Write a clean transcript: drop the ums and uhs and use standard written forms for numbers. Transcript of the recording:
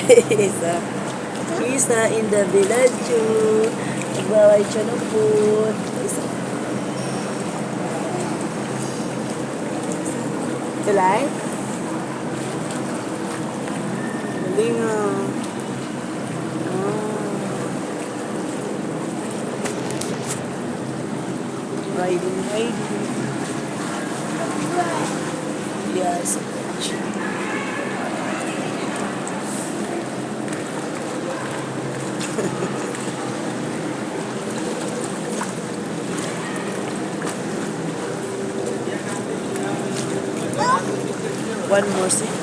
Isa. Isa in the village. Nagbaway siya ng food. Isa. You like? Galing ah. Riding. Yes. One more seat.